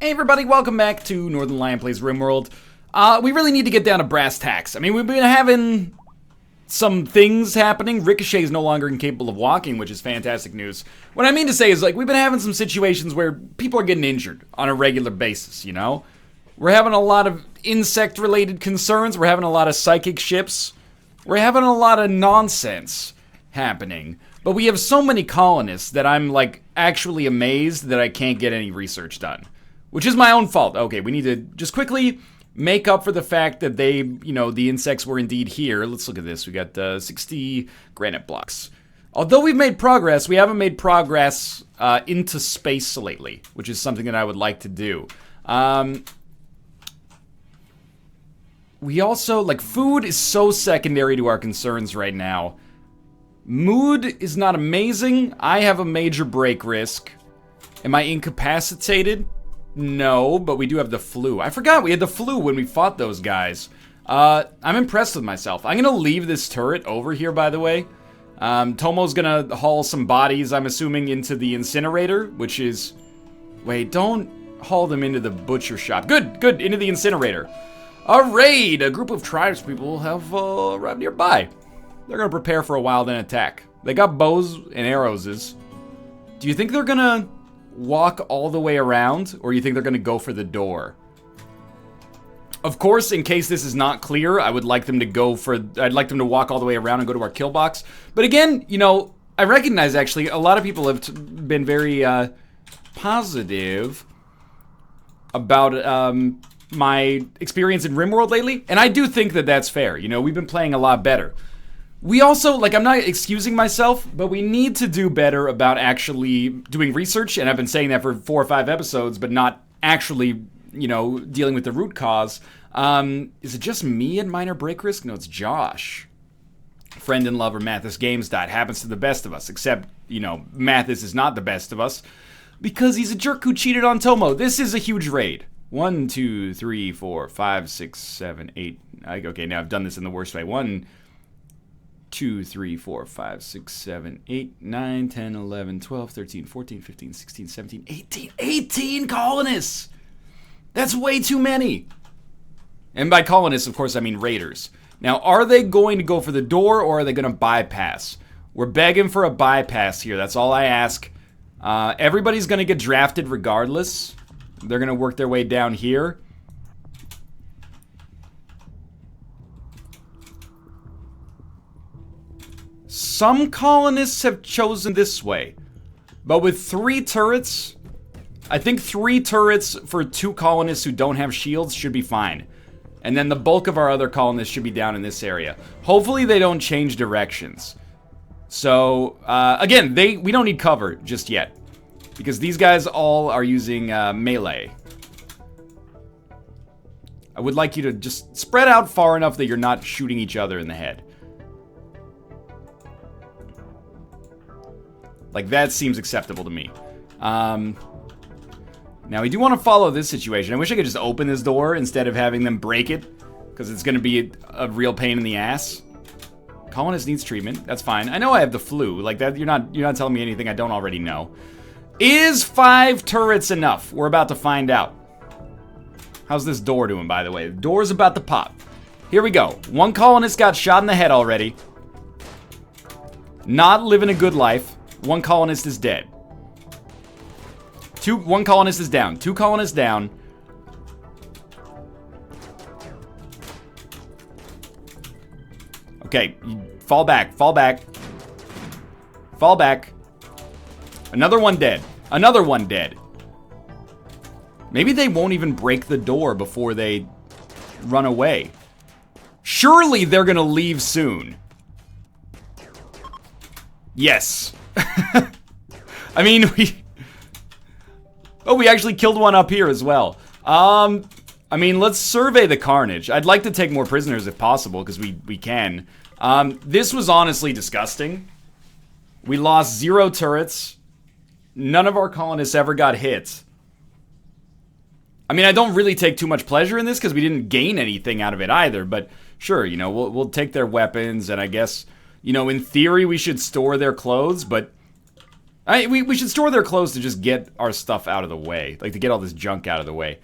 Hey everybody, welcome back to Northernlion Plays RimWorld. We really need to get down to brass tacks. I mean, we've been having some things happening. Ricochet is no longer incapable of walking, which is fantastic news. What I mean to say is, like, we've been having some situations where people are getting injured on a regular basis, you know? We're having a lot of insect-related concerns. We're having a lot of psychic ships. We're having a lot of nonsense happening. But we have so many colonists that I'm, like, actually amazed that I can't get any research done. Which is my own fault. Okay, we need to just quickly make up for the fact that they, you know, the insects were indeed here. Let's look at this. We got 60 granite blocks. Although we've made progress, we haven't made progress into space lately, which is something that I would like to do. We also, like, food is so secondary to our concerns right now. Mood is not amazing. I have a major break risk. Am I incapacitated? No, but we do have the flu. I forgot we had the flu when we fought those guys. I'm impressed with myself. I'm gonna leave this turret over here, by the way. Tomo's gonna haul some bodies, I'm assuming, into the incinerator, which is... Wait, don't haul them into the butcher shop. Good, into the incinerator. A raid! A group of tribespeople have arrived nearby. They're gonna prepare for a while, then attack. They got bows and arrows. Do you think they're gonna walk all the way around, or you think they're gonna go for the door? Of course, in case this is not clear, I'd like them to walk all the way around and go to our kill box. But again, you know, I recognize actually a lot of people have been very positive about my experience in RimWorld lately, and I do think that that's fair. You know, we've been playing a lot better. We also, like, I'm not excusing myself, but we need to do better about actually doing research, and I've been saying that for 4 or 5 episodes, but not actually, you know, dealing with the root cause. Is it just me at minor break risk? No, it's Josh. Friend and lover Mathis Games happens to the best of us, except, you know, Mathis is not the best of us, because he's a jerk who cheated on Tomo. This is a huge raid. 1, 2, 3, 4, 5, 6, 7, 8. Okay, now I've done this in the worst way. 1, 2, 3, 4, 5, 6, 7, 8, 9, 10, 11, 12, 13, 14, 15, 16, 17, 18. 18 colonists! That's way too many. And by colonists, of course, I mean raiders. Now, are they going to go for the door, or are they going to bypass? We're begging for a bypass here. That's all I ask. Everybody's going to get drafted regardless. They're going to work their way down here. Some colonists have chosen this way, but with 3 turrets, I think 3 turrets for 2 colonists who don't have shields should be fine. And then the bulk of our other colonists should be down in this area. Hopefully they don't change directions. So, again, we don't need cover just yet, because these guys all are using melee. I would like you to just spread out far enough that you're not shooting each other in the head. Like, that seems acceptable to me. Now, we do want to follow this situation. I wish I could just open this door instead of having them break it, because it's going to be a real pain in the ass. Colonist needs treatment. That's fine. I know I have the flu. Like, that, you're not telling me anything I don't already know. Is 5 turrets enough? We're about to find out. How's this door doing, by the way? The door's about to pop. Here we go. 1 colonist got shot in the head already. Not living a good life. 1 colonist is dead. 1 colonist is down. 2 colonists down. Okay, fall back, fall back. Fall back. Another one dead. Another one dead. Maybe they won't even break the door before they run away. Surely they're gonna leave soon. Yes. I mean, we actually killed one up here as well. I mean, let's survey the carnage. I'd like to take more prisoners if possible, because we can. This was honestly disgusting. We lost 0 turrets. None of our colonists ever got hit. I mean, I don't really take too much pleasure in this, because we didn't gain anything out of it either, but sure, you know, we'll take their weapons, and I guess, you know, in theory we should store their clothes, but We should store their clothes to just get our stuff out of the way. Like, to get all this junk out of the way.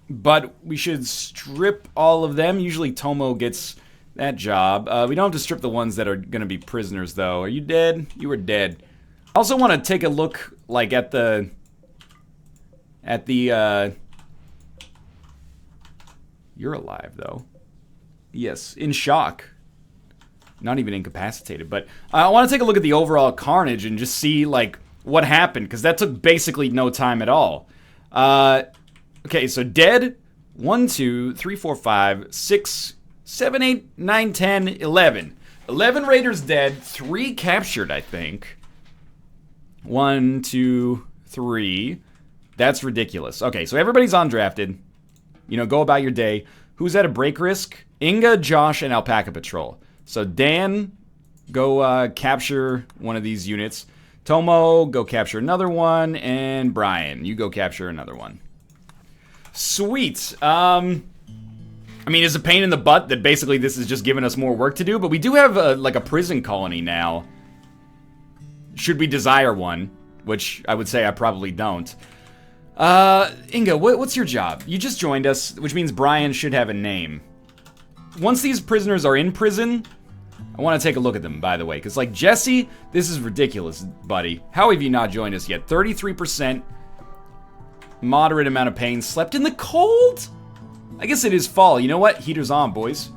But we should strip all of them. Usually Tomo gets that job. We don't have to strip the ones that are going to be prisoners, though. Are you dead? You were dead. I also want to take a look, like, at the... You're alive, though. Yes, in shock. Not even incapacitated, but I want to take a look at the overall carnage and just see, like, what happened, because that took basically no time at all. Okay, so dead. 1, 2, 3, 4, 5, 6, 7, 8, 9, 10, 11. 11 raiders dead, 3 captured, I think. 1, 2, 3. That's ridiculous. Okay, so everybody's undrafted. You know, go about your day. Who's at a break risk? Inga, Josh, and Alpaca Patrol. So Dan, go capture one of these units. Tomo, go capture another one. And Brian, you go capture another one. Sweet. I mean, it's a pain in the butt that basically this is just giving us more work to do, but we do have like a prison colony now. Should we desire one, which I would say I probably don't. Inga, what's your job? You just joined us, which means Brian should have a name. Once these prisoners are in prison, I want to take a look at them, by the way, because, like, Jesse, this is ridiculous, buddy. How have you not joined us yet? 33%, moderate amount of pain, slept in the cold? I guess it is fall. You know what? Heater's on, boys.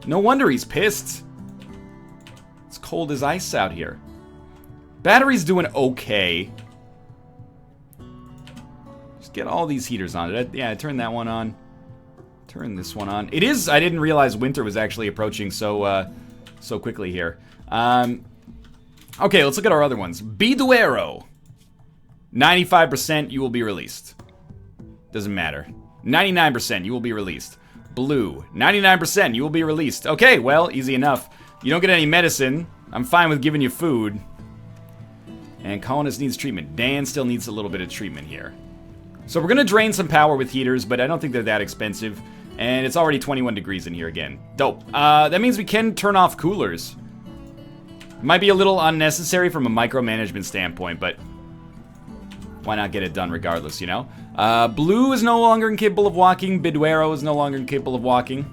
No wonder he's pissed. It's cold as ice out here. Battery's doing okay. Just get all these heaters on. Yeah, I turned that one on. Turn this one on. It is, I didn't realize winter was actually approaching so quickly here. Okay, let's look at our other ones. Biduero. 95% you will be released. Doesn't matter. 99% you will be released. Blue. 99% you will be released. Okay, well, easy enough. You don't get any medicine. I'm fine with giving you food. And Colonist needs treatment. Dan still needs a little bit of treatment here. So we're gonna drain some power with heaters, but I don't think they're that expensive. And it's already 21 degrees in here again. Dope. That means we can turn off coolers. Might be a little unnecessary from a micromanagement standpoint, but why not get it done regardless, you know? Blue is no longer incapable of walking. Biduero is no longer incapable of walking.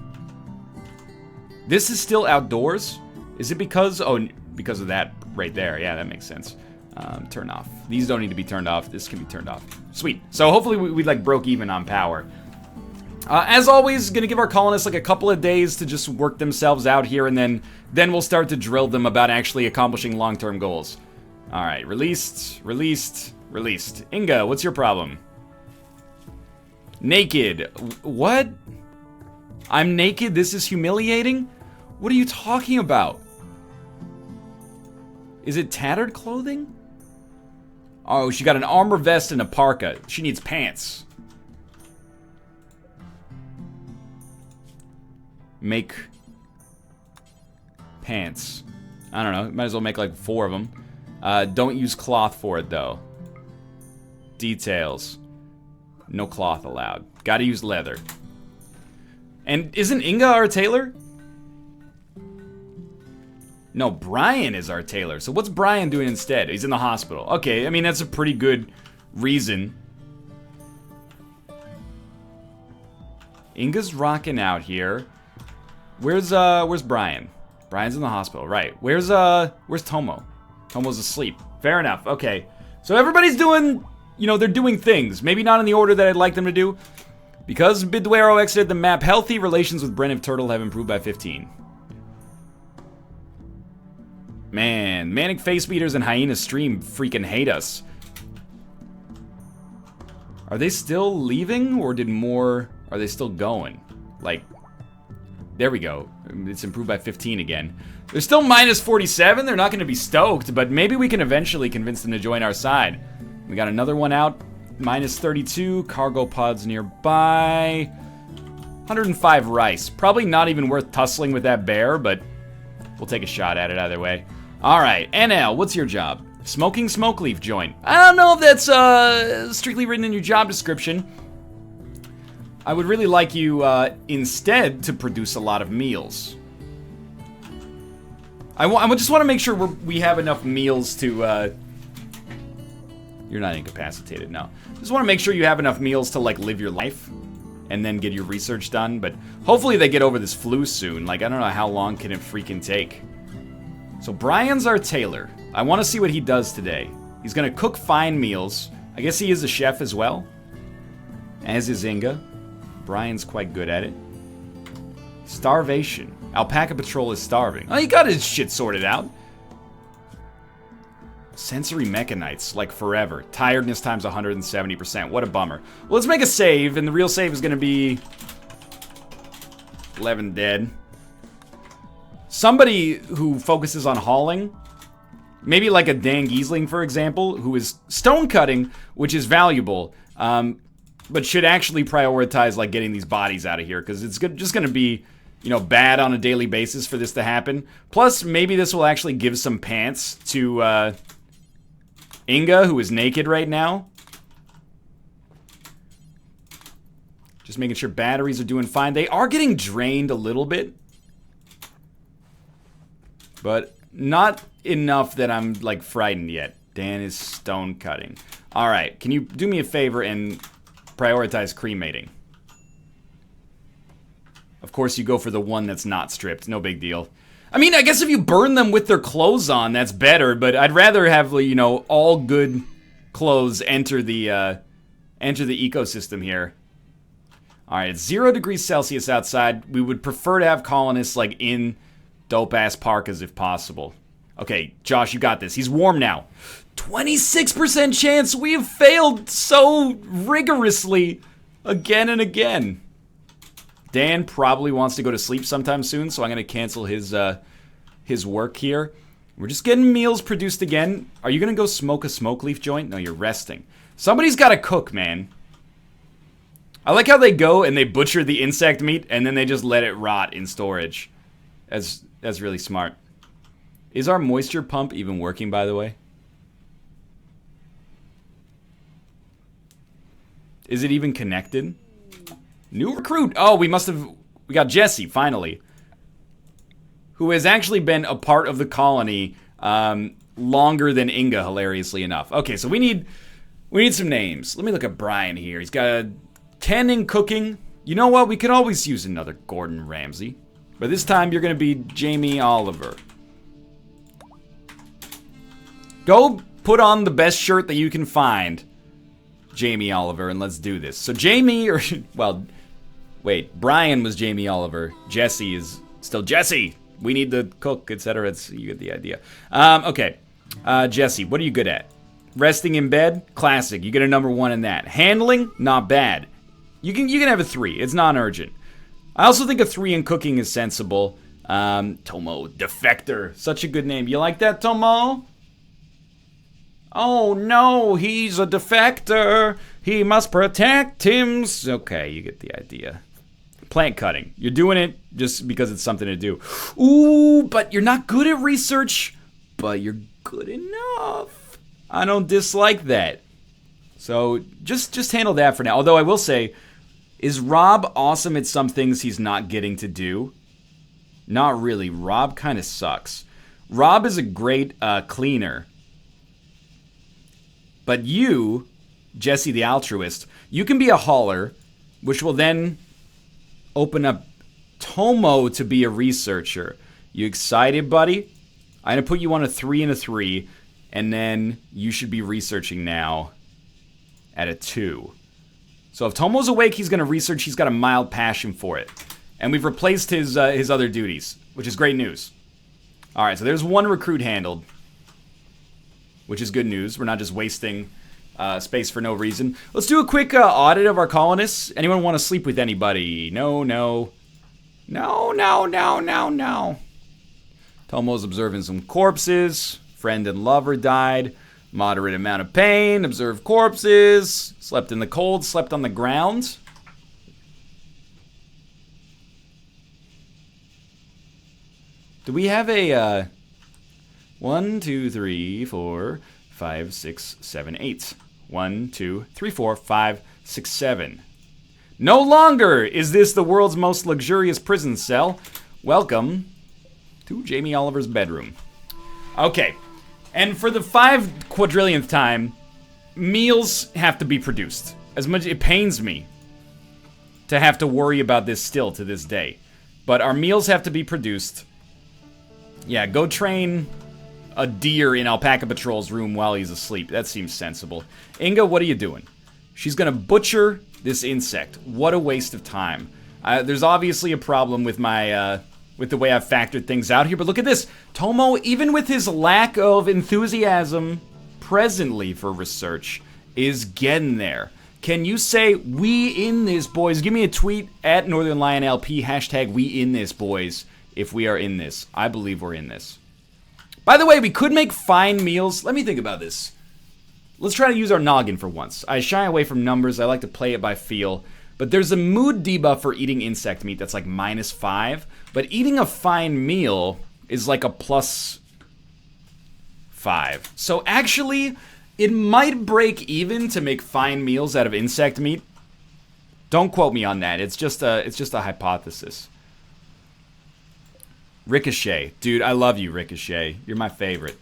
This is still outdoors? Is it because... Oh, because of that right there. Yeah, that makes sense. Turn off. These don't need to be turned off. This can be turned off. Sweet. So hopefully we like broke even on power. As always, gonna give our colonists like a couple of days to just work themselves out here, and then we'll start to drill them about actually accomplishing long-term goals. All right, released, released, released. Inga, what's your problem? Naked. What? I'm naked? This is humiliating? What are you talking about? Is it tattered clothing? Oh, she got an armor vest and a parka. She needs pants. Make pants. I don't know. Might as well make like 4 of them. Don't use cloth for it, though. Details. No cloth allowed. Gotta use leather. And isn't Inga our tailor? No, Brian is our tailor. So what's Brian doing instead? He's in the hospital. Okay, I mean, that's a pretty good reason. Inga's rocking out here. Where's Brian? Brian's in the hospital, right. Where's Tomo? Tomo's asleep. Fair enough, okay. So everybody's doing, you know, they're doing things. Maybe not in the order that I'd like them to do. Because Biduero exited the map healthy, relations with Bren of Turtle have improved by 15. Man, Manic Face Beaters and Hyena Stream freaking hate us. Are they still leaving, or did more... Are they still going? Like, there we go. It's improved by 15 again. They're still minus 47. They're not going to be stoked, but maybe we can eventually convince them to join our side. We got another one out. Minus 32. Cargo pods nearby. 105 rice. Probably not even worth tussling with that bear, but we'll take a shot at it either way. Alright, NL, what's your job? Smoking smoke leaf joint. I don't know if that's strictly written in your job description. I would really like you instead to produce a lot of meals. I just want to make sure we have enough meals to, You're not incapacitated, no. Just want to make sure you have enough meals to, like, live your life and then get your research done. But hopefully they get over this flu soon. Like, I don't know how long can it freaking take. So Brian's our tailor. I want to see what he does today. He's going to cook fine meals. I guess he is a chef as well. As is Inga. Brian's quite good at it. Starvation. Alpaca Patrol is starving. Oh, he got his shit sorted out. Sensory Mechanites, like forever. Tiredness times 170%. What a bummer. Well, let's make a save, and the real save is going to be 11 dead. Somebody who focuses on hauling, maybe like a Dan Giesling, for example, who is stone cutting, which is valuable, but should actually prioritize like getting these bodies out of here, because it's just going to be, you know, bad on a daily basis for this to happen. Plus, maybe this will actually give some pants to Inga, who is naked right now. Just making sure batteries are doing fine. They are getting drained a little bit, but not enough that I'm, like, frightened yet. Dan is stone cutting. All right, can you do me a favor and prioritize cremating? Of course, you go for the one that's not stripped. No big deal. I mean, I guess if you burn them with their clothes on, that's better, but I'd rather have, you know, all good clothes enter the ecosystem here. All right, it's 0 degrees Celsius outside. We would prefer to have colonists, like, in dope-ass parkas if possible. Okay, Josh, you got this. He's warm now. 26% chance. We have failed so rigorously again and again. Dan probably wants to go to sleep sometime soon, so I'm going to cancel his work here. We're just getting meals produced again. Are you going to go smoke a smoke leaf joint? No, you're resting. Somebody's got to cook, man. I like how they go and they butcher the insect meat, and then they just let it rot in storage. That's really smart. Is our moisture pump even working, by the way? Is it even connected? New recruit. Oh, we got Jesse, finally. Who has actually been a part of the colony longer than Inga, hilariously enough. Okay, so we need some names. Let me look at Brian here. He's got a 10 in cooking. You know what? We could always use another Gordon Ramsay. But this time you're going to be Jamie Oliver. Go put on the best shirt that you can find, Jamie Oliver, and let's do this. So Jamie, or, well, wait, Brian was Jamie Oliver. Jesse is still Jesse. We need to cook, etc. You get the idea. Okay, Jesse, what are you good at? Resting in bed? Classic. You get a number 1 in that. Handling? Not bad. You can have a 3. It's non-urgent. I also think a 3 in cooking is sensible. Tomo, Defector. Such a good name. You like that, Tomo? Oh no, he's a defector. He must protect him. Okay, you get the idea. Plant cutting. You're doing it just because it's something to do. Ooh, but you're not good at research, but you're good enough. I don't dislike that. So just handle that for now. Although I will say, is Rob awesome at some things he's not getting to do? Not really. Rob kind of sucks. Rob is a great cleaner. But you, Jesse the altruist, you can be a hauler, which will then open up Tomo to be a researcher. You excited, buddy? I'm going to put you on a 3 and a 3, and then you should be researching now at a 2. So if Tomo's awake, he's going to research. He's got a mild passion for it. And we've replaced his other duties, which is great news. All right, so there's 1 recruit handled, which is good news. We're not just wasting space for no reason. Let's do a quick audit of our colonists. Anyone want to sleep with anybody? No. Tomo's observing some corpses. Friend and lover died. Moderate amount of pain. Observed corpses. Slept in the cold. Slept on the ground. Do we have a 1, 2, 3, 4, 5, 6, 7, 8. 1, 2, 3, 4, 5, 6, 7. No longer is this the world's most luxurious prison cell. Welcome to Jamie Oliver's bedroom. Okay. And for the 5 quadrillionth time, meals have to be produced. As much it pains me to have to worry about this still to this day. But our meals have to be produced. Yeah, go train a deer in Alpaca Patrol's room while he's asleep. That seems sensible. Inga, what are you doing? She's gonna butcher this insect. What a waste of time. There's obviously a problem with my, with the way I've factored things out here, but look at this. Tomo, even with his lack of enthusiasm presently for research, is getting there. Can you say, we in this, boys? Give me a tweet at Northernlion LP, hashtag we in this, boys, if we are in this. I believe we're in this. By the way, we could make fine meals. Let me think about this. Let's try to use our noggin for once. I shy away from numbers. I like to play it by feel. But there's a mood debuff for eating insect meat that's like -5. But eating a fine meal is like a +5. So actually, it might break even to make fine meals out of insect meat. Don't quote me on that. It's just a hypothesis. Ricochet. Dude, I love you, Ricochet. You're my favorite.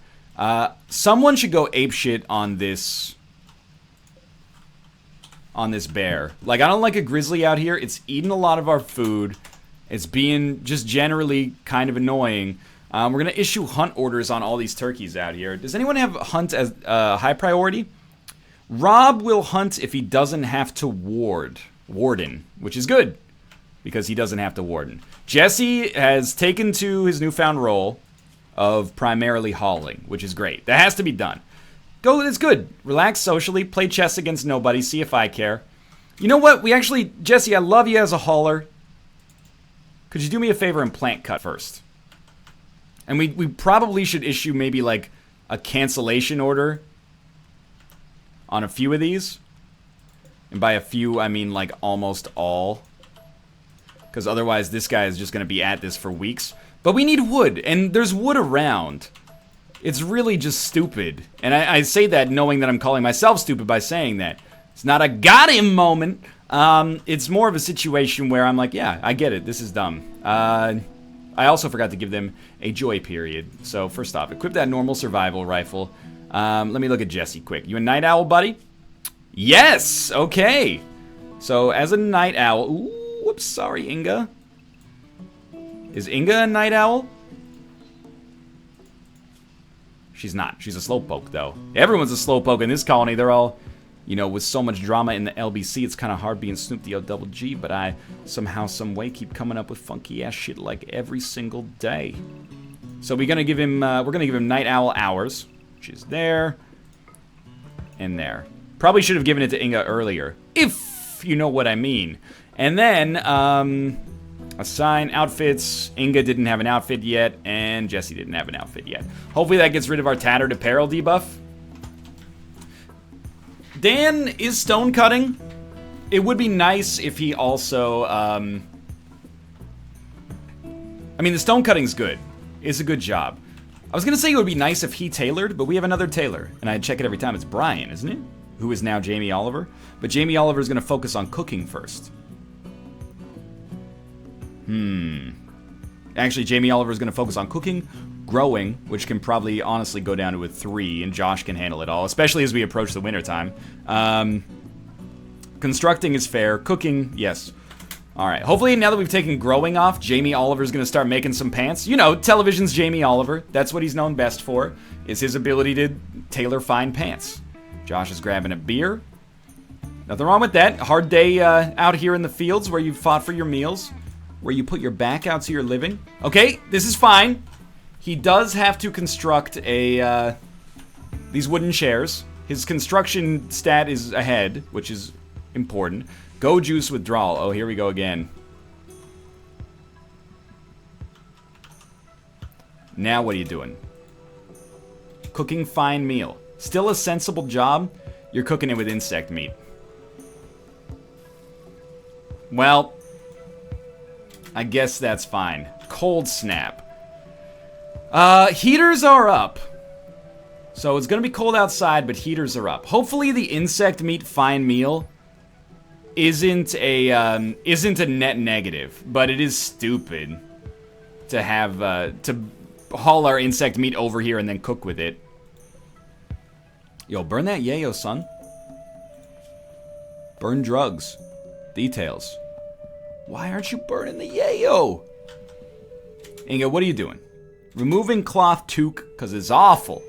Someone should go apeshit on this bear. Like, I don't like a grizzly out here. It's eating a lot of our food. It's being just generally kind of annoying. We're going to issue hunt orders on all these turkeys out here. Does anyone have hunt as high priority? Rob will hunt if he doesn't have to warden, which is good, because he doesn't have to warden. Jesse has taken to his newfound role of primarily hauling, which is great. That has to be done. Go, it's good. Relax socially, play chess against nobody, see if I care. You know what? Jesse, I love you as a hauler. Could you do me a favor and plant cut first? And we probably should issue maybe like a cancellation order on a few of these. And by a few, I mean like almost all. Because otherwise this guy is just going to be at this for weeks. But we need wood, and there's wood around. It's really just stupid. And I say that knowing that I'm calling myself stupid by saying that. It's not a got him moment. It's more of a situation where I'm like, yeah, I get it. This is dumb. I also forgot to give them a joy period. So first off, equip that normal survival rifle. Let me look at Jesse quick. You a night owl, buddy? Yes! Okay. So as a night owl... Ooh, whoops, sorry, Inga. Is Inga a night owl? She's not. She's a slowpoke, though. Everyone's a slowpoke in this colony. They're all, you know, with so much drama in the LBC, it's kind of hard being Snoop the O-double-G, but I somehow, some way keep coming up with funky-ass shit like every single day. So we're gonna give him night owl hours, which is there and there. Probably should have given it to Inga earlier, if you know what I mean. And then, assign outfits. Inga didn't have an outfit yet, and Jesse didn't have an outfit yet. Hopefully that gets rid of our tattered apparel debuff. Dan is stone cutting. It would be nice if he also, I mean, the stone cutting's good. It's a good job. I was gonna say it would be nice if he tailored, but we have another tailor, and I check it every time. It's Brian, isn't it? Who is now Jamie Oliver. But Jamie Oliver is gonna focus on cooking first. Actually, Jamie Oliver is going to focus on cooking, growing, which can probably honestly go down to a 3, and Josh can handle it all, especially as we approach the wintertime. Constructing is fair. Cooking, yes. Alright, hopefully now that we've taken growing off, Jamie Oliver is going to start making some pants. You know, television's Jamie Oliver. That's what he's known best for, is his ability to tailor fine pants. Josh is grabbing a beer. Nothing wrong with that. Hard day out here in the fields where you fought for your meals. Where you put your back out to your living. Okay, this is fine. He does have to construct these wooden chairs. His construction stat is ahead, which is important. Go juice withdrawal. Oh, here we go again. Now what are you doing? Cooking fine meal. Still a sensible job. You're cooking it with insect meat. Well, I guess that's fine. Cold snap. Heaters are up. So it's gonna be cold outside, but heaters are up. Hopefully the insect meat fine meal isn't a net negative, but it is stupid to have to haul our insect meat over here and then cook with it. Yo, burn that yayo, son. Burn drugs. Details. Why aren't you burning the yayo? Inga, what are you doing? Removing cloth toque, because it's awful.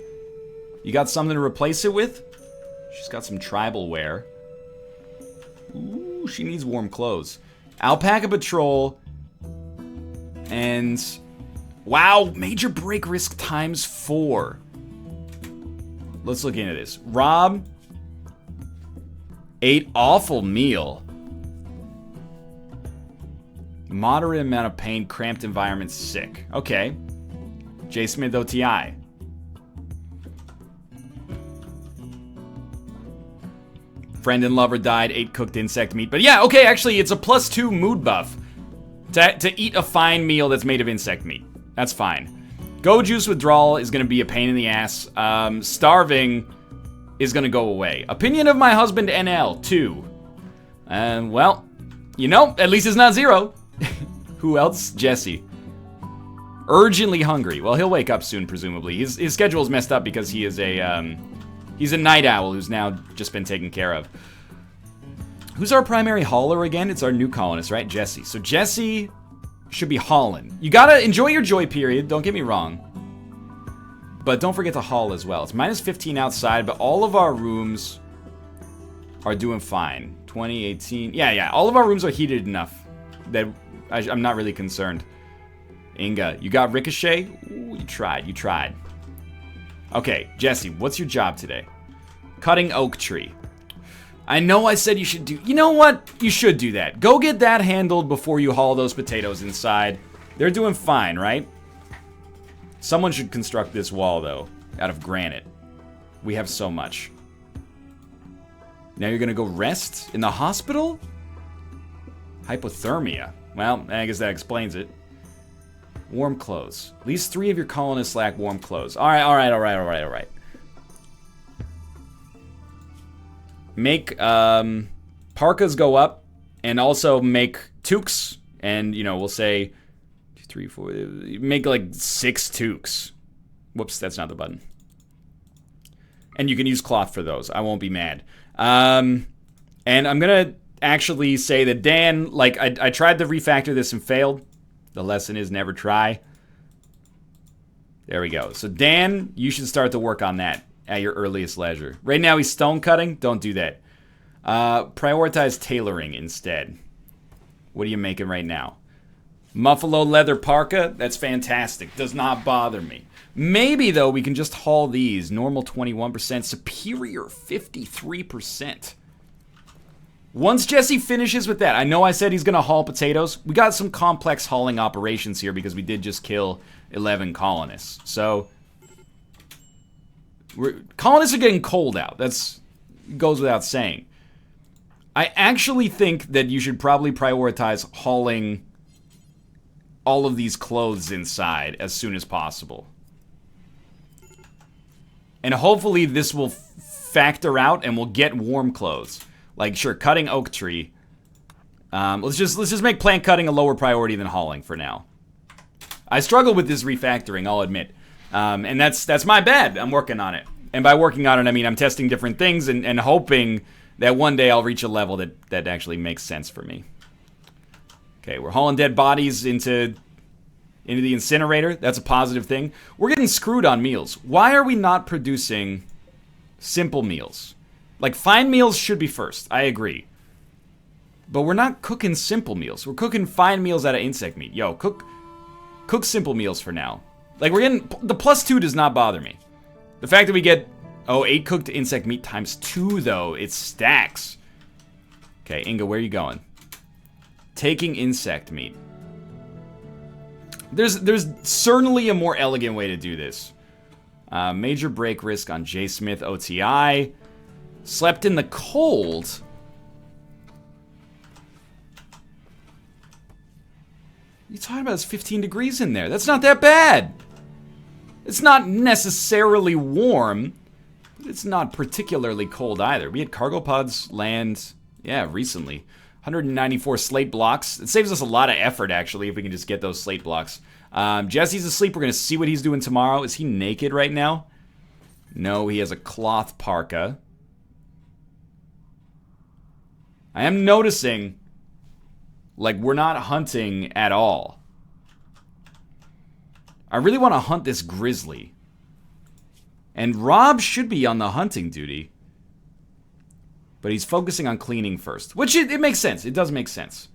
You got something to replace it with? She's got some tribal wear. Ooh, she needs warm clothes. Alpaca patrol. And... wow, major break risk times 4. Let's look into this. Rob. 8 awful meal. Moderate amount of pain, cramped environment, sick. Okay. J. Smith OTI. Friend and lover died, 8 cooked insect meat. But yeah, okay, actually, it's a +2 mood buff to eat a fine meal that's made of insect meat. That's fine. Go juice withdrawal is going to be a pain in the ass. Starving is going to go away. Opinion of my husband NL, 2. Well, you know, at least it's not 0. Who else? Jesse. Urgently hungry. Well, he'll wake up soon, presumably. His schedule's messed up because he is he's a night owl who's now just been taken care of. Who's our primary hauler again? It's our new colonist, right? Jesse. So Jesse should be hauling. You gotta enjoy your joy period, don't get me wrong. But don't forget to haul as well. It's -15 outside, but all of our rooms are doing fine. 2018. Yeah. All of our rooms are heated enough that I'm not really concerned. Inga, you got Ricochet? Ooh, you tried. Okay, Jesse, what's your job today? Cutting oak tree. I know I said you should do... you know what? You should do that. Go get that handled before you haul those potatoes inside. They're doing fine, right? Someone should construct this wall, though, out of granite. We have so much. Now you're gonna go rest in the hospital? Hypothermia. Well, I guess that explains it. Warm clothes. At least 3 of your colonists lack warm clothes. All right. Make parkas go up, and also make toques. And you know, we'll say 2, 3, 4. Make like 6 toques. Whoops, that's not the button. And you can use cloth for those. I won't be mad. And I'm gonna actually say that Dan, like, I tried to refactor this and failed. The lesson is never try. There we go. So Dan, you should start to work on that at your earliest leisure. Right now he's stone cutting. Don't do that. Prioritize tailoring instead. What are you making right now? Muffalo leather parka. That's fantastic. Does not bother me. Maybe, though, we can just haul these. Normal 21%. Superior 53%. Once Jesse finishes with that, I know I said he's going to haul potatoes. We got some complex hauling operations here because we did just kill 11 colonists. So, colonists are getting cold out. That's goes without saying. I actually think that you should probably prioritize hauling all of these clothes inside as soon as possible. And hopefully this will factor out and we'll get warm clothes. Like, sure, cutting oak tree. Let's just make plant cutting a lower priority than hauling for now. I struggle with this refactoring, I'll admit. And that's my bad. I'm working on it. And by working on it, I mean I'm testing different things and hoping that one day I'll reach a level that actually makes sense for me. Okay, we're hauling dead bodies into the incinerator. That's a positive thing. We're getting screwed on meals. Why are we not producing simple meals? Like, fine meals should be first. I agree. But we're not cooking simple meals. We're cooking fine meals out of insect meat. Yo, cook simple meals for now. Like, we're getting... the +2 does not bother me. The fact that we get... 8 cooked insect meat times 2, though. It stacks. Okay, Inga, where are you going? Taking insect meat. There's certainly a more elegant way to do this. Major break risk on J. Smith OTI. Slept in the cold. You're talking about it's 15 degrees in there. That's not that bad. It's not necessarily warm, but it's not particularly cold either. We had cargo pods land, yeah, recently. 194 slate blocks. It saves us a lot of effort, actually, if we can just get those slate blocks. Jesse's asleep. We're going to see what he's doing tomorrow. Is he naked right now? No, he has a cloth parka. I am noticing, like, we're not hunting at all. I really want to hunt this grizzly. And Rob should be on the hunting duty. But he's focusing on cleaning first. Which, it makes sense. It does make sense.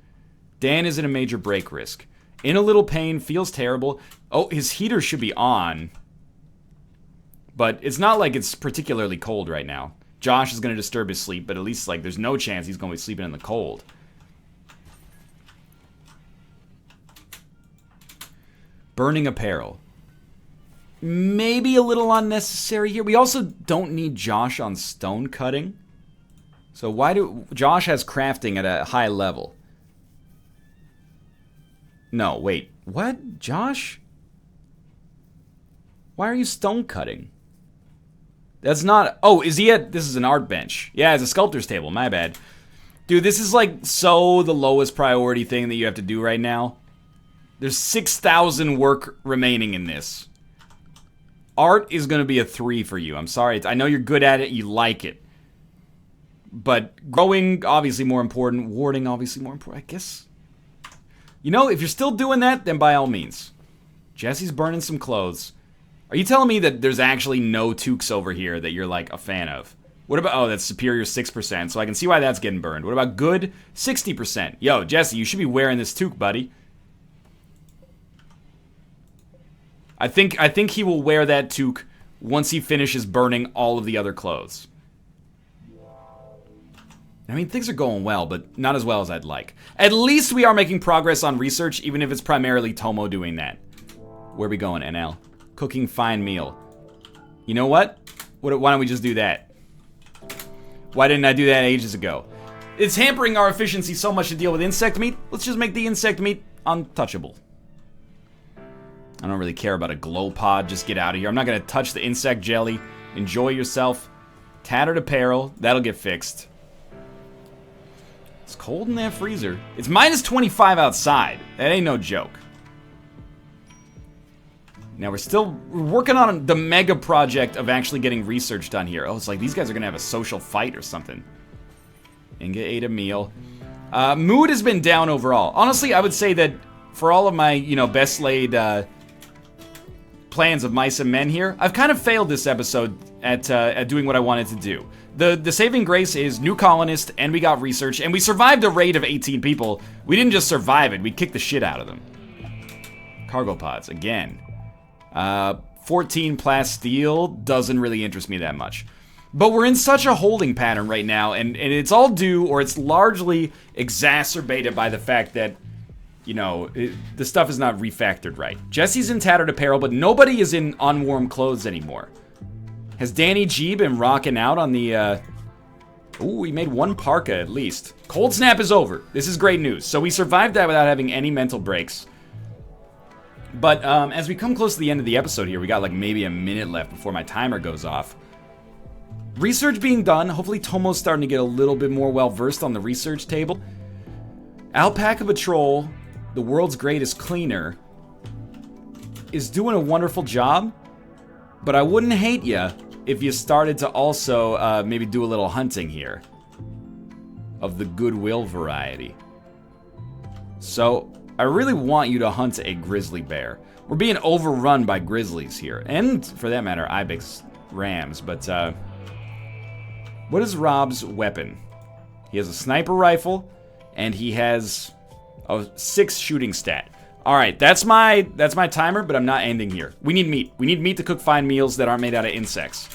Dan is in a major break risk. In a little pain, feels terrible. Oh, his heater should be on. But it's not like it's particularly cold right now. Josh is going to disturb his sleep, but at least, like, there's no chance he's going to be sleeping in the cold. Burning apparel. Maybe a little unnecessary here. We also don't need Josh on stone cutting. So why do... Josh has crafting at a high level. No, wait. What? Josh? Why are you stone cutting? That's not... Oh, is he at... This is an art bench. Yeah, it's a sculptor's table. My bad. Dude, this is like so the lowest priority thing that you have to do right now. There's 6,000 work remaining in this. Art is going to be a 3 for you. I'm sorry. I know you're good at it. You like it. But growing, obviously more important. Warding, obviously more important. I guess... You know, if you're still doing that, then by all means. Jesse's burning some clothes. Are you telling me that there's actually no toques over here that you're, like, a fan of? What about... Oh, that's superior 6%, so I can see why that's getting burned. What about good 60%? Yo, Jesse, you should be wearing this toque, buddy. I think he will wear that toque once he finishes burning all of the other clothes. I mean, things are going well, but not as well as I'd like. At least we are making progress on research, even if it's primarily Tomo doing that. Where are we going, NL? Cooking fine meal. You know what? Why don't we just do that? Why didn't I do that ages ago? It's hampering our efficiency so much to deal with insect meat. Let's just make the insect meat untouchable. I don't really care about a glow pod. Just get out of here. I'm not going to touch the insect jelly. Enjoy yourself. Tattered apparel. That'll get fixed. It's cold in that freezer. It's minus 25 outside. That ain't no joke. Now we're working on the mega project of actually getting research done here. Oh, it's like these guys are going to have a social fight or something. Inga ate a meal. Mood has been down overall. Honestly, I would say that for all of my, you know, best laid plans of mice and men here, I've kind of failed this episode at doing what I wanted to do. The saving grace is new colonist, and we got research, and we survived a raid of 18 people. We didn't just survive it, we kicked the shit out of them. Cargo pods, again. 14 plasteel doesn't really interest me that much. But we're in such a holding pattern right now, and it's all due, or it's largely exacerbated by the fact that, you know, the stuff is not refactored right. Jesse's in tattered apparel, but nobody is in unwarm clothes anymore. Has Danny G been rocking out on the, Ooh, he made one parka at least. Cold snap is over. This is great news. So we survived that without having any mental breaks. But as we come close to the end of the episode here, we got like maybe a minute left before my timer goes off. Research being done. Hopefully Tomo's starting to get a little bit more well-versed on the research table. Alpaca Patrol, the world's greatest cleaner, is doing a wonderful job. But I wouldn't hate ya if you started to also maybe do a little hunting here. Of the goodwill variety. So, I really want you to hunt a grizzly bear. We're being overrun by grizzlies here. And, for that matter, ibex rams. But, what is Rob's weapon? He has a sniper rifle, and he has a 6 shooting stat. Alright, that's my timer, but I'm not ending here. We need meat. We need meat to cook fine meals that aren't made out of insects.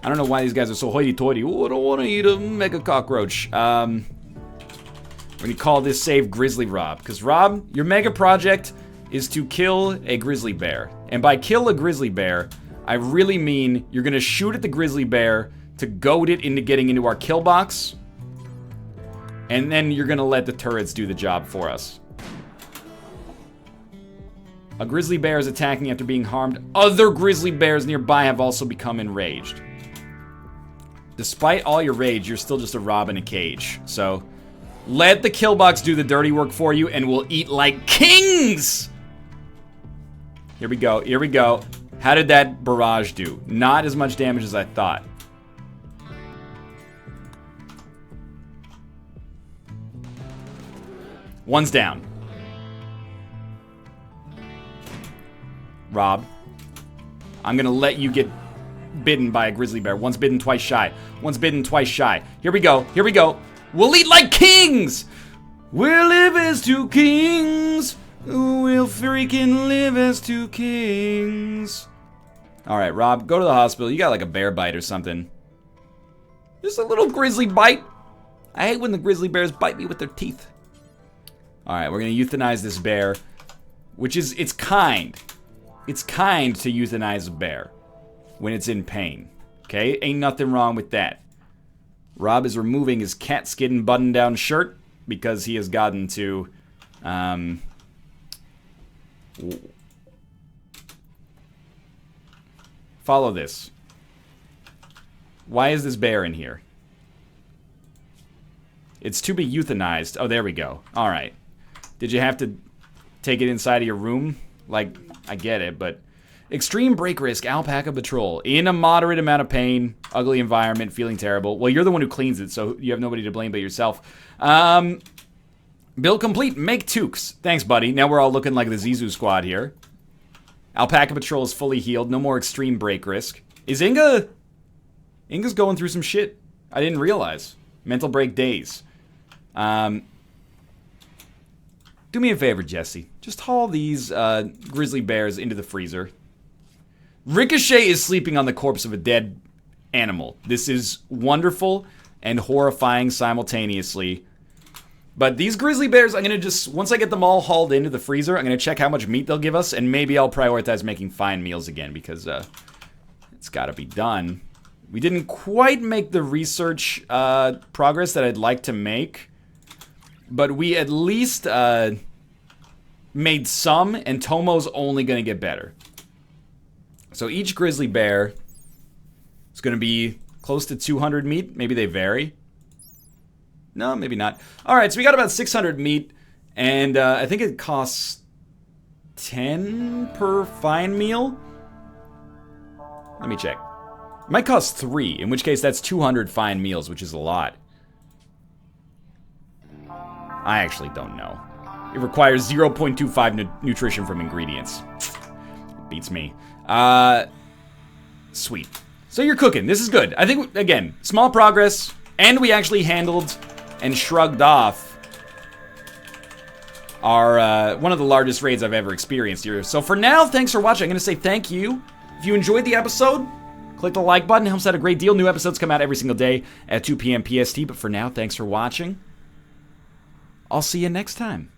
I don't know why these guys are so hoity-toity. Oh, I don't want to eat a mega cockroach. We're gonna call this save Grizzly Rob. Because Rob, your mega project is to kill a grizzly bear. And by kill a grizzly bear, I really mean you're gonna shoot at the grizzly bear to goad it into getting into our kill box. And then you're gonna let the turrets do the job for us. A grizzly bear is attacking after being harmed. Other grizzly bears nearby have also become enraged. Despite all your rage, you're still just a Rob in a cage. So, Let the kill box do the dirty work for you, and we'll eat like kings! Here we go, here we go. How did that barrage do? Not as much damage as I thought. One's down. Rob, I'm gonna let you get bitten by a grizzly bear. Once bitten, twice shy. Once bitten, twice shy. Here we go, here we go. We'll eat like kings! We'll live as two kings. We'll freaking live as two kings. Alright, Rob, go to the hospital. You got like a bear bite or something. Just a little grizzly bite. I hate when the grizzly bears bite me with their teeth. Alright, we're gonna euthanize this bear. Which is, it's kind. It's kind to euthanize a bear when it's in pain. Okay? Ain't nothing wrong with that. Rob is removing his cat skin button-down shirt because he has gotten to, follow this. Why is this bear in here? It's to be euthanized. Oh, there we go. Alright. Did you have to take it inside of your room? Like, I get it, but... Extreme break risk, alpaca patrol. In a moderate amount of pain, ugly environment, feeling terrible. Well, you're the one who cleans it, so you have nobody to blame but yourself. Build complete, make toques. Thanks, buddy. Now we're all looking like the Zizou squad here. Alpaca patrol is fully healed, no more extreme break risk. Is Inga... Inga's going through some shit. I didn't realize. Mental break days. Do me a favor, Jesse. Just haul these grizzly bears into the freezer. Ricochet is sleeping on the corpse of a dead animal. This is wonderful and horrifying simultaneously. But these grizzly bears, I'm going to just, once I get them all hauled into the freezer, I'm going to check how much meat they'll give us, and maybe I'll prioritize making fine meals again, because it's got to be done. We didn't quite make the research progress that I'd like to make, but we at least made some, and Tomo's only going to get better. So each grizzly bear is going to be close to 200 meat. Maybe they vary. No, maybe not. All right, so we got about 600 meat, and I think it costs 10 per fine meal. Let me check. It might cost 3, in which case that's 200 fine meals, which is a lot. I actually don't know. It requires 0.25 nutrition from ingredients. Beats me. Sweet. So you're cooking. This is good. I think, again, small progress, and we actually handled and shrugged off our, one of the largest raids I've ever experienced here. So for now, thanks for watching. I'm going to say thank you. If you enjoyed the episode, click the like button. It helps out a great deal. New episodes come out every single day at 2 p.m. PST. But for now, thanks for watching. I'll see you next time.